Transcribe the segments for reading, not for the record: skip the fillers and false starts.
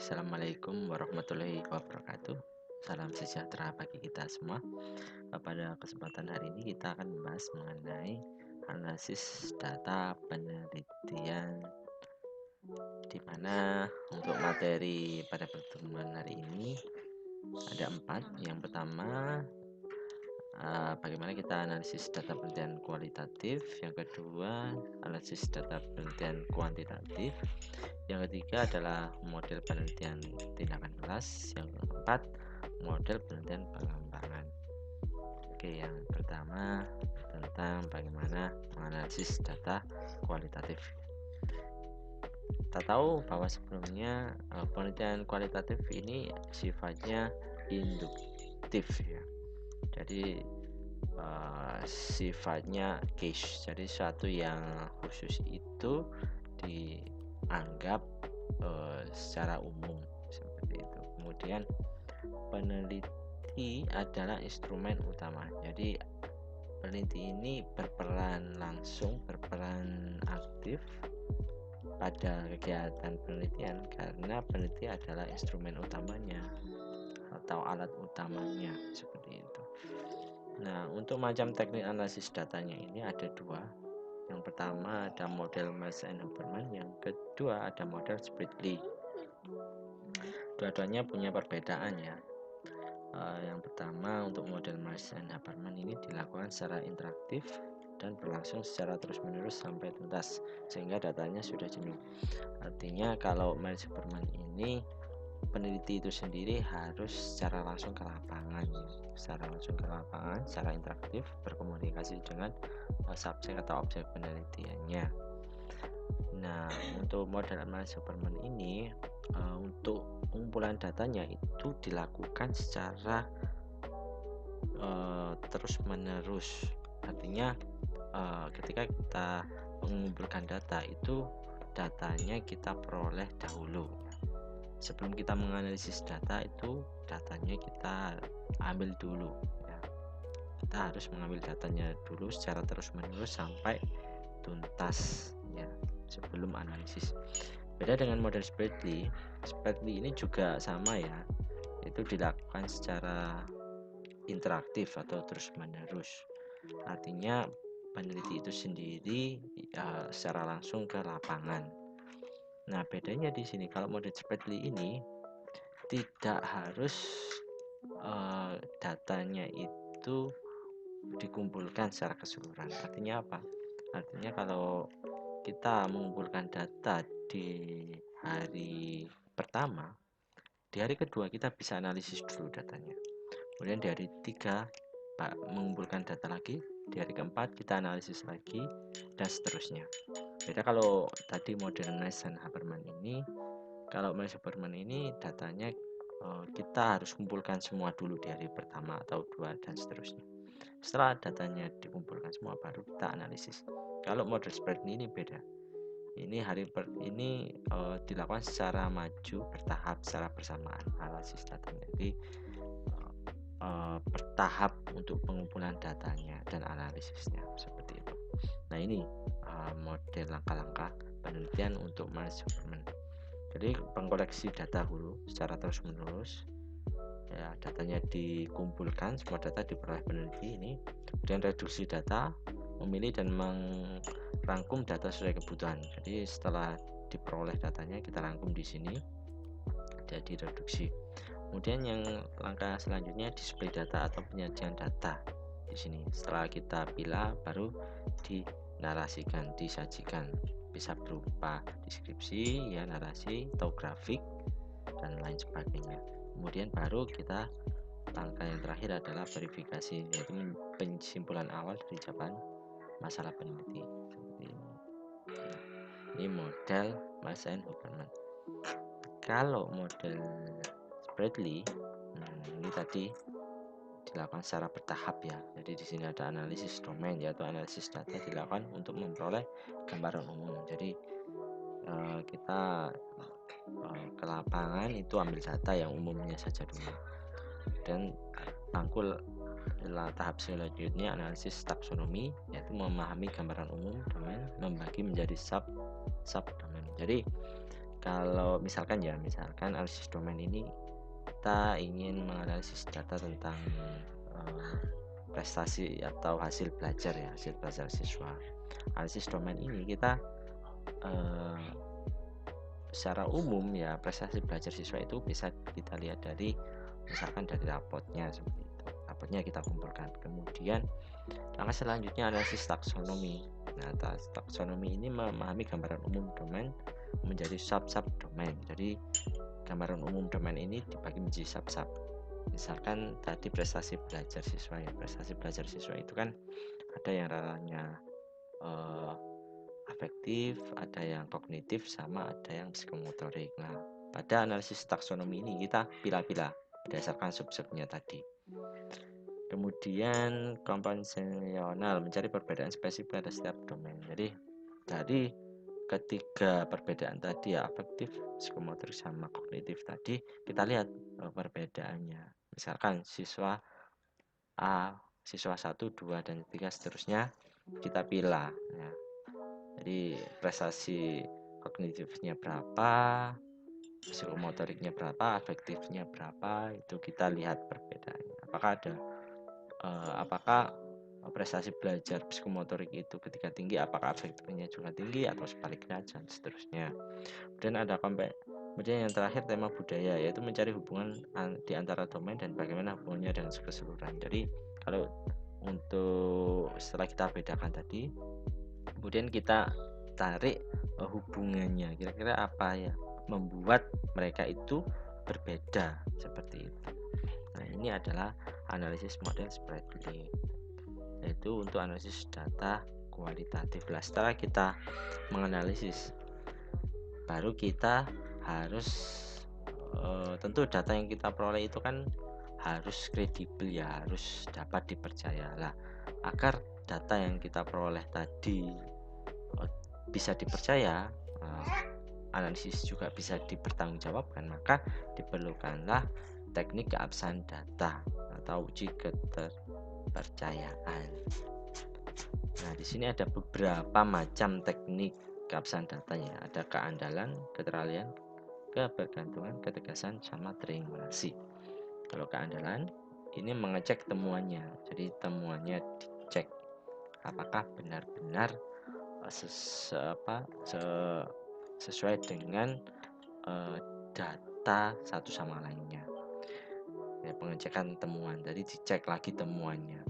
Assalamualaikum warahmatullahi wabarakatuh. Salam sejahtera bagi kita semua. Pada kesempatan hari ini kita akan membahas mengenai analisis data penelitian, di mana untuk materi pada pertemuan hari ini ada 4. Yang pertama, bagaimana kita analisis data penelitian kualitatif. Yang kedua, analisis data penelitian kuantitatif. Yang ketiga adalah model penelitian tindakan kelas. Yang keempat, model penelitian pengembangan. Oke, yang pertama tentang bagaimana menganalisis data kualitatif. Kita tahu bahwa sebelumnya penelitian kualitatif ini sifatnya induktif ya. Jadi sifatnya case. Jadi sesuatu yang khusus itu dianggap secara umum seperti itu. Kemudian peneliti adalah instrumen utama. Jadi peneliti ini berperan langsung, berperan aktif pada kegiatan penelitian karena peneliti adalah instrumen utamanya atau alat utamanya seperti itu. Nah, untuk macam teknik analisis datanya ini ada 2. Yang pertama ada model Marsh and Huberman, yang kedua ada model Spradley. Dua-duanya punya perbedaan ya. Yang pertama, untuk model Marsh and Huberman ini dilakukan secara interaktif dan berlangsung secara terus-menerus sampai tuntas sehingga datanya sudah jenuh. Artinya kalau Marsh and Huberman ini peneliti itu sendiri harus secara langsung ke lapangan, secara interaktif berkomunikasi dengan subjek atau objek penelitiannya. Nah, untuk model Marsh and Huberman ini untuk pengumpulan datanya itu dilakukan secara terus-menerus. Artinya ketika kita mengumpulkan data itu datanya kita peroleh dahulu. Sebelum kita menganalisis data itu datanya kita ambil dulu ya. Kita harus mengambil datanya dulu secara terus-menerus sampai tuntas ya sebelum analisis. Beda dengan model Spradley ini juga sama ya, itu dilakukan secara interaktif atau terus-menerus. Artinya peneliti itu sendiri secara langsung ke lapangan. Nah, bedanya di sini kalau model Spradley ini tidak harus datanya itu dikumpulkan secara keseluruhan. Artinya apa? Artinya kalau kita mengumpulkan data di hari pertama, di hari kedua kita bisa analisis dulu datanya. Kemudian di hari 3 mengumpulkan data lagi, di hari keempat kita analisis lagi, dan seterusnya. Beda kalau tadi model Marsh and Huberman ini, kalau Marsh and Huberman ini datanya kita harus kumpulkan semua dulu di hari pertama atau 2 dan seterusnya. Setelah datanya dikumpulkan semua baru kita analisis. Kalau model Spradley ini beda. Ini dilakukan secara maju, bertahap, secara bersamaan analisis datanya. Jadi bertahap untuk pengumpulan datanya dan analisisnya seperti itu. Nah, ini model langkah-langkah penelitian untuk Marsh and Huberman. Jadi pengkoleksi data dulu secara terus-menerus ya, datanya dikumpulkan, semua data diperoleh peneliti ini, kemudian reduksi data, memilih dan merangkum data sesuai kebutuhan. Jadi setelah diperoleh datanya kita rangkum di sini, jadi reduksi. Kemudian yang langkah selanjutnya display data atau penyajian data di sini. Setelah kita pilih baru dinarasikan, disajikan, bisa berupa deskripsi ya, narasi atau grafik dan lain sebagainya. Kemudian baru kita langkah yang terakhir adalah verifikasi, yaitu pensimpulan awal dari jawaban masalah peneliti seperti ini. Ini model Marsh and Huberman. Kalau model Spradley ini tadi dilakukan secara bertahap ya. Jadi di sini ada analisis domain, yaitu analisis data dilakukan untuk memperoleh gambaran umum. Jadi kita ke lapangan itu ambil data yang umumnya saja dulu, dan tahap selanjutnya analisis taksonomi, yaitu memahami gambaran umum domain, membagi menjadi sub domain. Jadi kalau misalkan analisis domain ini kita ingin menganalisis data tentang prestasi atau hasil belajar siswa. Analisis domain ini kita secara umum ya, prestasi belajar siswa itu bisa kita lihat dari misalkan dari rapotnya seperti itu. Rapotnya kita kumpulkan. Kemudian langkah selanjutnya analisis taksonomi. Nah, taksonomi ini memahami gambaran umum domain menjadi sub-sub domain. Jadi gambaran umum domain ini dibagi menjadi sub-sub. Misalkan tadi prestasi belajar siswa ya. Prestasi belajar siswa itu kan ada yang ranahnya afektif, ada yang kognitif, sama ada yang psikomotorik. Nah, pada analisis taksonomi ini kita pilah-pilah berdasarkan sub-subnya tadi. Kemudian kompozisional, mencari perbedaan spesifik pada setiap domain. Jadi dari ketiga perbedaan tadi ya, afektif, psikomotorik, sama kognitif tadi, kita lihat perbedaannya. Misalkan siswa A, siswa 1, 2, dan 3 seterusnya kita pilih ya. Jadi prestasi kognitifnya berapa, psikomotoriknya berapa, afektifnya berapa, itu kita lihat perbedaannya. Apakah prestasi belajar psikomotorik itu ketika tinggi, apakah afektifnya juga tinggi atau sebaliknya, dan seterusnya. Kemudian yang terakhir tema budaya, yaitu mencari hubungan di antara domain dan bagaimana hubungannya dengan keseluruhan. Jadi kalau untuk setelah kita bedakan tadi, kemudian kita tarik hubungannya, kira-kira apa ya membuat mereka itu berbeda seperti itu. Nah, ini adalah analisis model spread-link, yaitu untuk analisis data kualitatif. Setelah kita menganalisis, baru kita harus tentu data yang kita peroleh itu kan harus kredibel ya, harus dapat dipercaya lah. Agar data yang kita peroleh tadi bisa dipercaya, analisis juga bisa dipertanggungjawabkan, maka diperlukanlah teknik keabsahan data atau uji keterpercayaan. Nah, di sini ada beberapa macam teknik keabsahan data ya. Ada keandalan, keteralian, kebergantungan, ketegasan, sama triangulasi. Kalau keandalan ini mengecek temuannya. Jadi temuannya dicek apakah benar-benar sesuai dengan data satu sama lainnya. Ya, pengecekan temuan, jadi dicek lagi temuannya.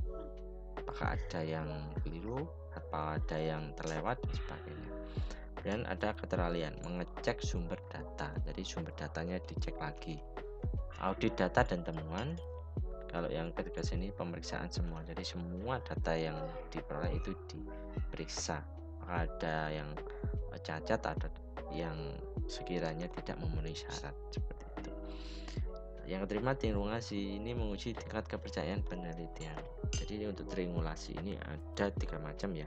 Apakah ada yang keliru, apa ada yang terlewat, dan sebagainya. Dan ada keteralian, mengecek sumber data. Jadi sumber datanya dicek lagi. Audit data dan temuan. Kalau yang ketiga sini pemeriksaan semua. Jadi semua data yang diperoleh itu diperiksa. Ada yang cacat, ada yang sekiranya tidak memenuhi syarat, seperti itu. Yang keterima, triangulasi ini menguji tingkat kepercayaan penelitian. Jadi untuk triangulasi ini ada 3 macam ya.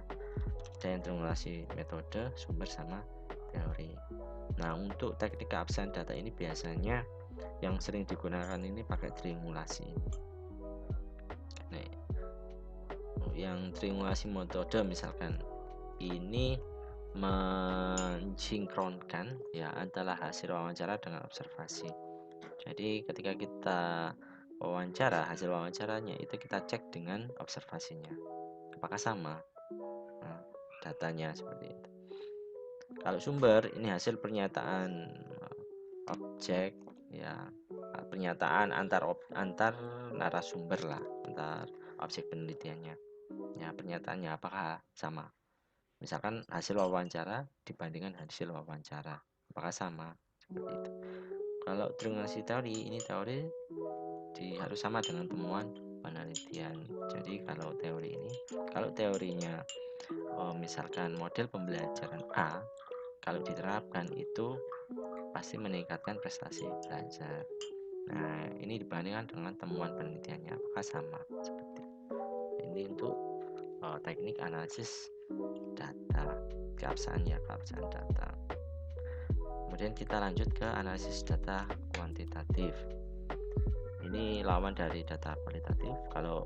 Ada yang triangulasi metode, sumber, sama teori. Nah, untuk teknik keabsahan data ini biasanya yang sering digunakan ini pakai triangulasi ini. Nah, yang triangulasi metode misalkan ini mensinkronkan ya antara hasil wawancara dengan observasi. Jadi ketika kita wawancara, hasil wawancaranya itu kita cek dengan observasinya apakah sama. Nah, datanya seperti itu. Kalau sumber ini hasil pernyataan objek ya, pernyataan antar narasumber lah, antar objek penelitiannya ya, pernyataannya apakah sama. Misalkan hasil wawancara dibandingkan hasil wawancara apakah sama, seperti itu. Kalau triangulasi teori, ini teori harus sama dengan temuan penelitian. Jadi kalau teorinya misalkan model pembelajaran A, kalau diterapkan itu pasti meningkatkan prestasi belajar. Nah, ini dibandingkan dengan temuan penelitiannya apakah sama, seperti ini untuk teknik analisis data, keabsahan data. Kemudian kita lanjut ke analisis data kuantitatif. Ini lawan dari data kualitatif. Kalau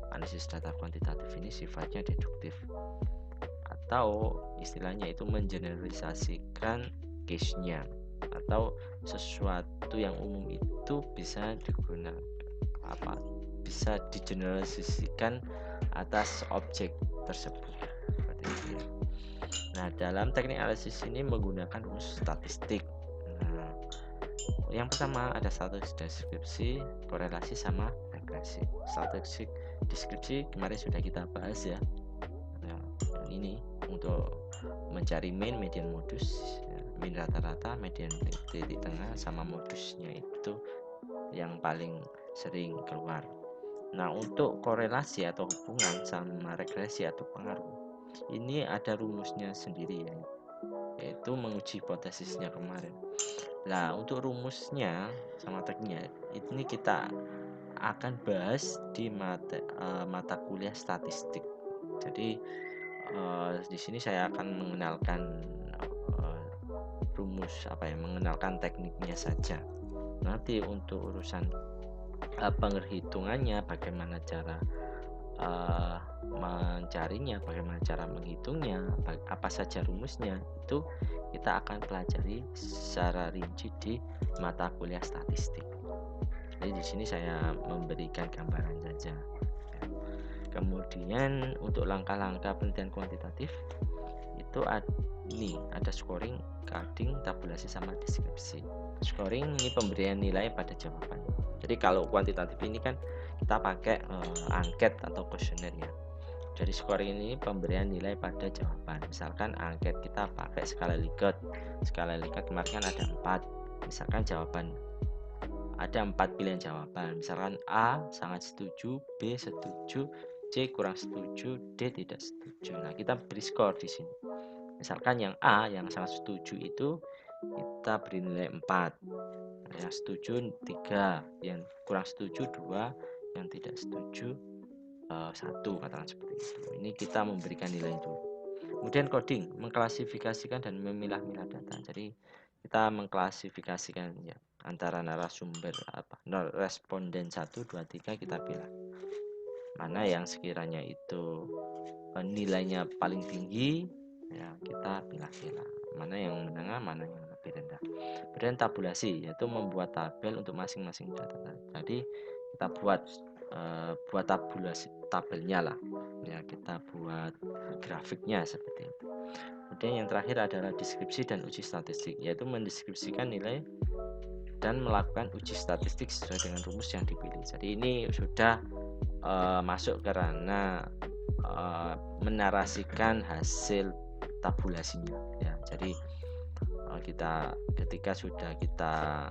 analisis data kuantitatif ini sifatnya deduktif, atau istilahnya itu mengeneralisasikan case-nya, atau sesuatu yang umum itu bisa digunakan bisa digeneralisasikan atas objek tersebut seperti itu. Nah, dalam teknik analisis ini menggunakan rumus statistik. Nah, yang pertama ada statistik deskripsi, korelasi, sama regresi. Statistik deskripsi kemarin sudah kita bahas ya. Nah, ini untuk mencari mean, median, modus, ya. Mean rata-rata, median titik tengah, sama modusnya itu yang paling sering keluar. Nah, untuk korelasi atau hubungan sama regresi atau pengaruh, ini ada rumusnya sendiri ya, yaitu menguji hipotesisnya kemarin. Nah, untuk rumusnya sama tekniknya ini kita akan bahas di mata kuliah statistik. Jadi di sini saya akan mengenalkan mengenalkan tekniknya saja. Nanti untuk urusan penghitungannya, bagaimana cara mencarinya, bagaimana cara menghitungnya, apa saja rumusnya, itu kita akan pelajari secara rinci di mata kuliah statistik. Jadi di sini saya memberikan gambaran saja. Kemudian untuk langkah-langkah penelitian kuantitatif itu ada scoring, coding, tabulasi, sama deskripsi. Scoring ini pemberian nilai pada jawaban. Jadi kalau kuantitatif ini kan kita pakai angket atau kuesioner ya. Jadi scoring ini pemberian nilai pada jawaban. Misalkan angket kita pakai skala Likert. Skala Likert kemarin kan ada 4. Misalkan jawaban ada 4 pilihan jawaban. Misalkan A sangat setuju, B setuju, C kurang setuju, D tidak setuju. Nah, kita beri skor di sini. Misalkan yang A yang sangat setuju itu kita beri nilai 4, yang setuju 3, yang kurang setuju 2, yang tidak setuju 1, katakan seperti itu. Ini kita memberikan nilai itu. Kemudian coding, mengklasifikasikan dan memilah-milah data. Jadi kita mengklasifikasikan ya antara narasumber responden 1, 2, 3, kita pilih mana yang sekiranya itu nilainya paling tinggi, ya kita pilih-pilih. Mana yang menengah, mana yang lebih rendah. Kemudian tabulasi, yaitu membuat tabel untuk masing-masing data. Jadi kita buat tabulasi tabelnya lah, ya kita buat grafiknya seperti itu. Kemudian yang terakhir adalah deskripsi dan uji statistik, yaitu mendeskripsikan nilai dan melakukan uji statistik sesuai dengan rumus yang dipilih. Jadi ini sudah masuk karena menarasikan hasil tabulasinya ya. Jadi ketika sudah kita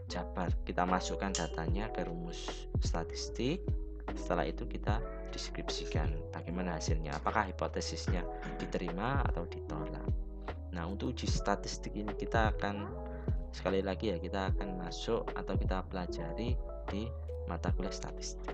jabar, kita masukkan datanya ke rumus statistik. Setelah itu kita deskripsikan bagaimana hasilnya, apakah hipotesisnya diterima atau ditolak. Nah, untuk uji statistik ini kita akan sekali lagi ya, kita akan masuk atau kita pelajari di mata kuliah statistik.